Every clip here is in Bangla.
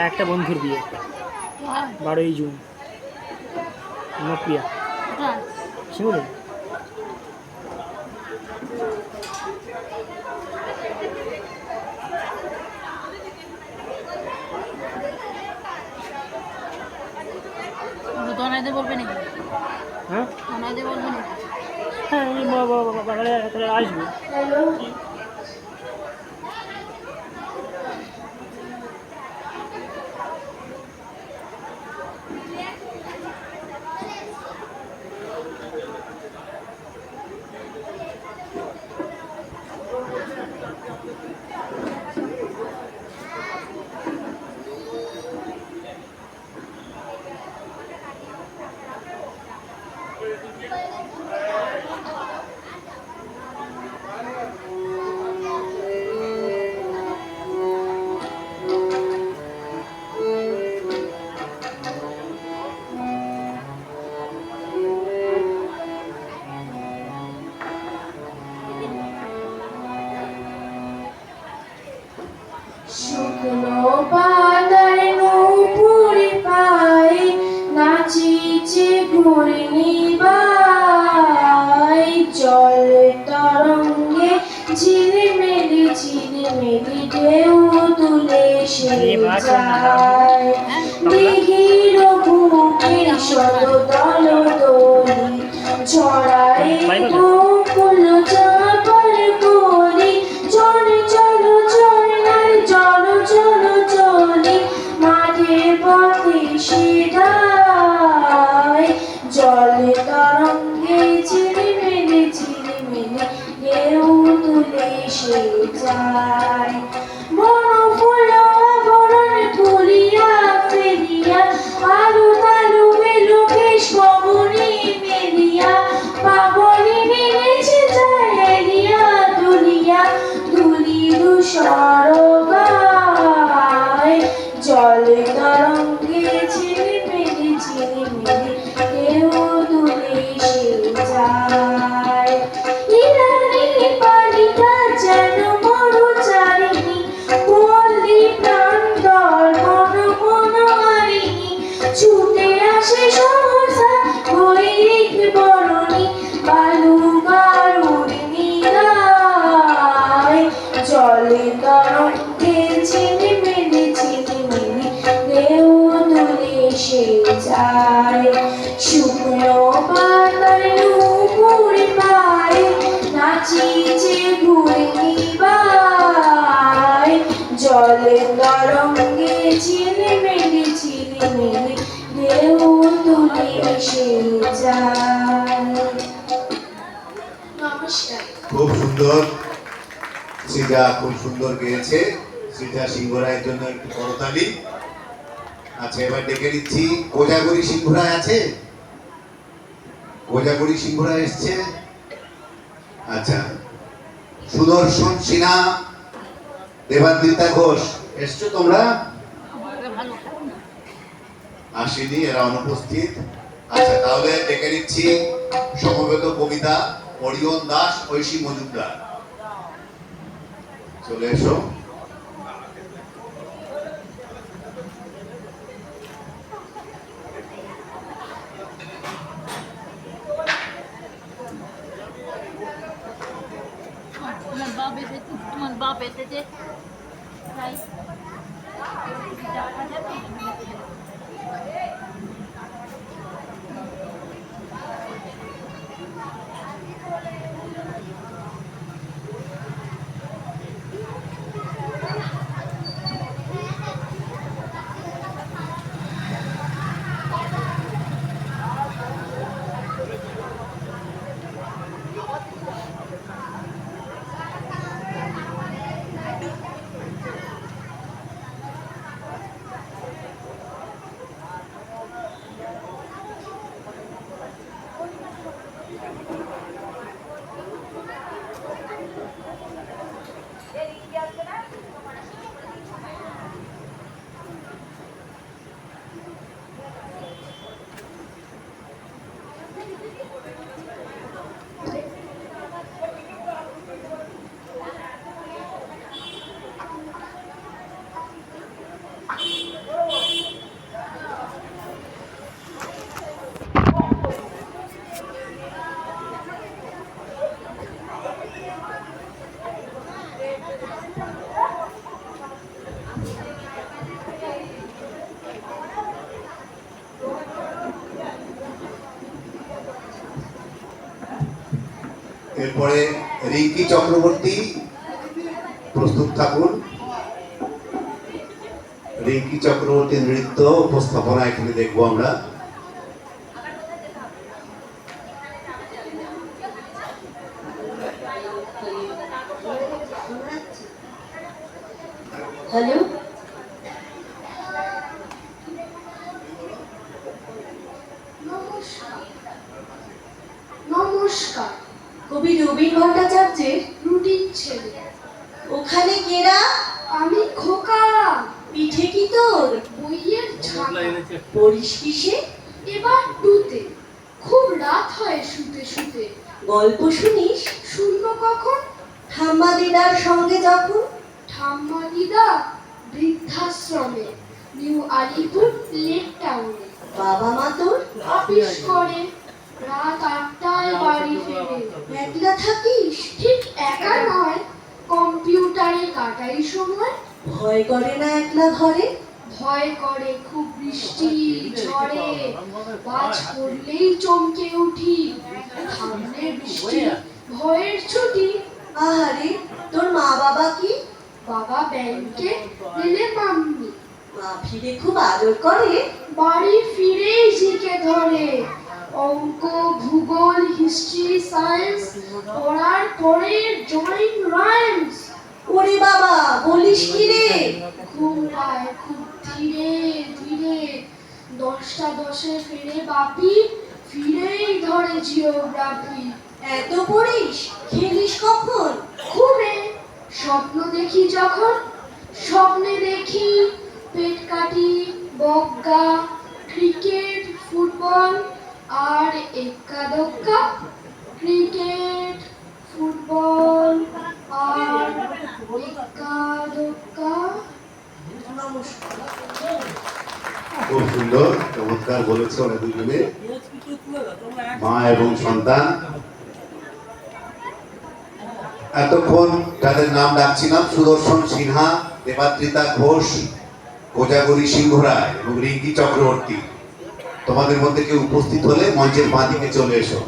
একটা বন্ধুর বিয়ে 12ই জুন নপ্রিয়া শিমুরে। হ্যাঁ হ্যাঁ আসবো। শুকনো পাতার নূপুরে পায়ে নাচিছে ঘূর্ণিবাই, জল তরঙ্গে ঝিলিমিলি ঝিলিমিলি ঢেউ তুলে সে যায়। দিঘির বুকের শতদল দোলি ছড়ায় গোকুল চাপার কলি, চলে চলো চলে চলো চলো চলে মাঠে পথে সিধায়, জলে তরঙ্গে ঝিলিমিলি ঝিলিমিলি ঢেউ তুলে সে যায়। বনফুল আবরণ তুলিয়া ফেলিয়া আলু তালু এলো বেশ কমনি মেলিয়া, পাগলিনী নেচে যায় এলিয়া দুলিয়া দুলি দুসর গায়, জলে তরঙ্গে ঝিলিমিলি ঝিলিমিলি ঢেউ তুলে সে যায়। ইরানি বালিকা যেন মরুচারিণী, পল্লী প্রান্তর ঘন ঘন হারিণী, ছুটে আসে সহসা গৈরিক বরণী, বালুকার উর্মি গায়, জলে তরঙ্গে ঝিলিমিলি ঝিলিমিলি ঢেউ তুলে সে যায়। শুকনো পাতার নূপুরে পায়ে নাচিছে ঘূর্ণিবাই, জলে তরঙ্গে ঝিলিমিলি ঝিলিমিলি ঢেউ তুলে সে যায়। নমস্কার। খুব সুন্দর, সৃজা খুব সুন্দর গেয়েছে। সৃজা সিংহরায়ের জন্য একটু করতালি। আচ্ছা, এবার ডেকে নিচ্ছি কোজাগরি সিংহরায় আছে? কোজাগরি সিংহরায় এসছে? আচ্ছা, সুদর্শন সিনহা, দেবাদ্রিতা ঘোষ এসছো তোমরা? আসেনি, এরা অনুপস্থিত। আচ্ছা, তাহলে ডেকে নিচ্ছি সমবেত কবিতা অরিয়ন দাস, ঐশী মজুমদার, চলে এসো। তোমার বাপ এসেছে তাই এরপরে রিঙ্কি চক্রবর্তী প্রস্তুত থাকুন। রিঙ্কি চক্রবর্তীর নৃত্য উপস্থাপনা এখানে দেখবো আমরা। হ্যালো, নমস্কার। নমস্কার। কবি রবীন ভট্টাচার্যের রুটিন ছেলে। ওখানে কেরা? আমি খোকা। পিঠে কি তোর? বইয়ের ছাতা। পড়িস কিসে? এবার টুতে। খুব রাত হয় শুতে শুতে। গল্প শুনিস? শুনবো কখন? ঠাম্মা দিদার সঙ্গে যখন। ঠাম্মা দিদা বৃদ্ধাশ্রমে, নিউ আলিপুর লেক টাউনে। বাবা মা তোর অফিস করে, রাত 8টায় বাড়ি ফেরে। একলা থাকিস? ঠিক একা নয়, কম্পিউটারে কাটাই সময়। ভয় করে না একলা ঘরে? ভয় করে খুব, বৃষ্টি ঝড়ে বাজ পড়লেই চমকে উঠি। থামলে বৃষ্টি, ভয়ের ছুটি। আহারে, তোর মা বাবা কি? বাবা ব্যাংকে, রেলে মাম্মি। মা ফিরে খুব আদর করে? বাড়ি ফিরেই জিকে ধরে। অঙ্ক, ভূগোল, হিস্ট্রি, সায়েন্স পড়ার পরে জয়েন রাইমস। ওরে বাবা, বলিস কি রে? ঘুম পায় খুব ধীরে ধীরে। 10টা 10-এ ফেরে বাপি, ফিরেই ধরে জিওগ্রাফি। এত পড়িস? খেলিস কখন? ঘুমে। স্বপ্ন দেখি যখন, স্বপ্নে দেখি পেট কাটি, বজ্ঞা, ক্রিকেট, ফুটবল আর এক্কা দোক্কা। ক্রিকেট, ফুটবল আর এক্কা দোক্কা। খুব সুন্দর, চমৎকার বলেছে ওরা দুজনে, মা এবং সন্তান। এতক্ষণ যাদের নাম ডাকছিলাম, সুদর্শন সিনহা, দেবাদ্রিতা ঘোষ, কোজাগরী সিংহ রায় এবং রিঙ্কি চক্রবর্তী, তোমাদের মধ্যে কেউ উপস্থিত হলে মঞ্চের বাঁ দিকে চলে এসো।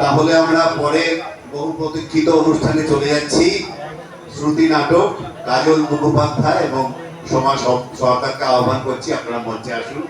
তাহলে আমরা পরে বহু প্রতীক্ষিত অনুষ্ঠানে চলে যাচ্ছি। শ্রুতি নাটক, কাজল মুখোপাধ্যায় এবং সোমা সরকারকে আহ্বান করছি, আপনারা মঞ্চে আসুন।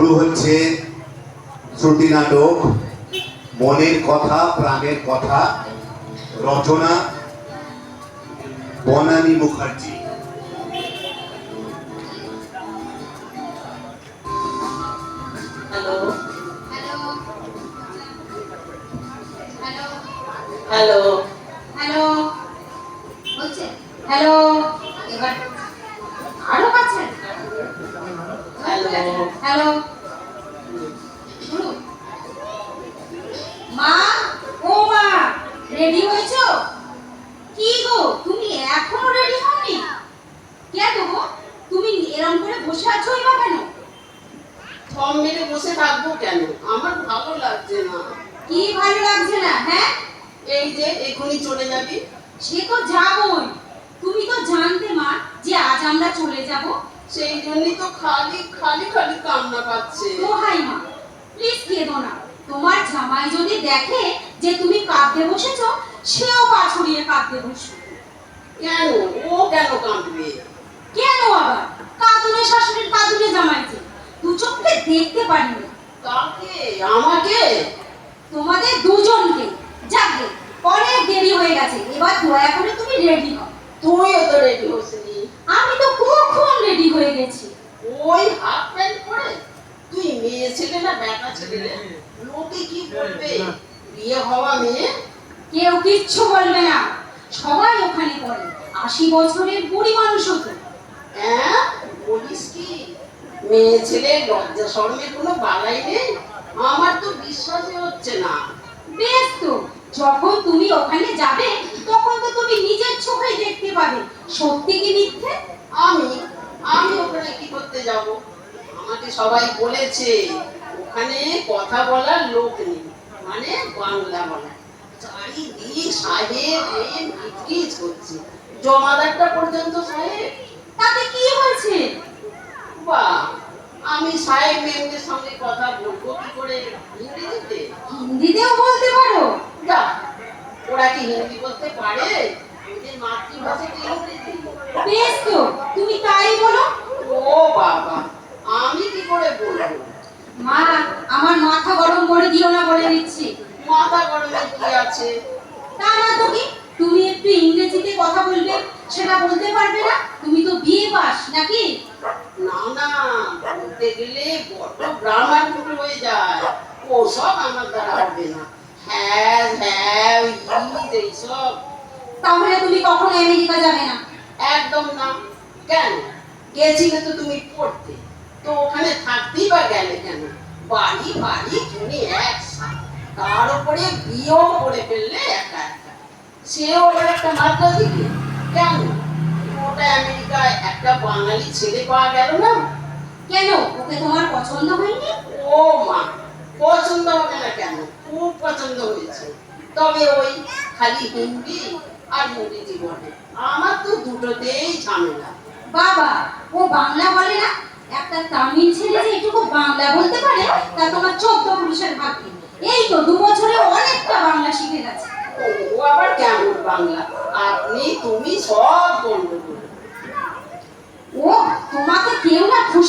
শুরু হচ্ছে শ্রুতি নাটক মনের কথা প্রাণের কথা, Rachana Banani Mukherjee. Hello hello hello hello hello বলছে হ্যালো এবার আরো কাছে হ্যালো হ্যালো শুরু মা ও মা রেডি হয়েছো কি গো তুমি এখনো রেডি হওনি কেন গো তুমি এরকম করে বসে আছো এবার কেন থম মেরে বসে থাকবো কেন? আমার ভালো লাগছে না। কি ভালো লাগছে না হ্যাঁ এই যে এখনই চলে যাবি। সে তো যাবই তুমি তো জানতে মা যে আজ আমরা চলে যাব সেই জন্যই তো খালি খালি খালি কান্না পাচ্ছে। দোহাই মা প্লিজ কেঁদো না তোমার জামাই যদি দেখে যে তুমি কাঁদতে বসেছো সেও পা ছড়িয়ে কাঁদতে বসবে কেন? ও কেন কাঁদবে? কেন আবার কাঁদুনে শাশুড়ির কাঁদুনে জামাইছে দু চোখে দেখতে পারি না কাকে? আমাকে? তোমাদের দুজনকে যাকে অনেক দেরি হয়ে গেছে এবার দয়া করে তুমি রেডি হও তুইও তো রেডি হসনি। আমি তো কখন রেডি হয়ে গেছি ওই হাফ প্যান্ট পরে? তুই মেয়ে ছেলে না বেটা ছেলে রে? লোকে কি বলবে? বিয়ে হওয়া মেয়ে? কেউ কিচ্ছু বলবে না সবাই ওখানে পড়ে 80 বছরের বুড়ি মানুষও তো হ্যাঁ বলিস কি? মেয়ে ছেলে লজ্জা শরমের কোনো বালাই নেই? আমার তো বিশ্বাসই হচ্ছে না। বেশ তো যখন তুমি ওখানে যাবে তখন তো তুমি নিজের চোখে দেখতে পাবে সত্যি কি মিথ্যে আমি আমি ওখানে কি করতে যাব? আমাকে সবাই বলেছে ওখানে কথা বলার লোক নেই, মানে বাংলা বলা। চারিদিক সাহেব এই মিটকিচ করছে, জমাদারটা পর্যন্ত সাহেব। তাতে কি হয়েছে বাহ, আমি সাহেব মেমদের সঙ্গে কথা বলবো কি করে ইংরেজিতে? হিন্দিতেও বলতে পারো যা, ওরা কি হিন্দি বলতে পারে? ওদের মাতৃভাষা কি ইংরেজি? বেশ তো তুমি তাই বলো ও বাবা, আমি কি করে বলবো? মা আমার মাথা গরম করে দিও না বলে দিচ্ছি মাথা গরমে কি আছে? তা না তো কি তুমি একটু ইংরেজিতে কথা বলবে সেটা বলতে পারবে না তুমি তো বিয়ে পাস নাকি না না, বলতে গেলে বড্ড গ্রামার ভুল হয়ে যায়, ওসব আমার দ্বারা হবে না। হ্যাঁ হ্যাঁ ইজ এইসব তাহলে তুমি কখনো আমেরিকা যাবে না একদম না। কেন? গেছিলে তো তুমি পড়তে, তো ওখানে থাকতেই বা গেলে কেন? বাড়ি বাড়ি তুমি একসাথে, তার উপরে বিয়েও করে ফেললে একা একা, সেও আবার একটা মাত্রা দিকে। কেন? ওটা আমেরিকায় একটা বাঙালি ছেলে পাওয়া গেল না? কেন ওকে তোমার পছন্দ হয়নি ও মা, পছন্দ হবে না কেন? খুব পছন্দ হয়েছে, তবে ওই খালি হিন্দি আর ইংরেজি বলে। আমার তো দুটোতেই ঝামেলা। বাবা ও বাংলা বলে না একটা তামিল ছেলে যে একটু বাংলা বলতে পারে তা তোমার 14 পুরুষের ভাগ্য এই তো 2 বছরে অনেকটা বাংলা শিখে গেছে ও আবার কেমন বাংলা? আপনি তুমি সব গন্ডগোল।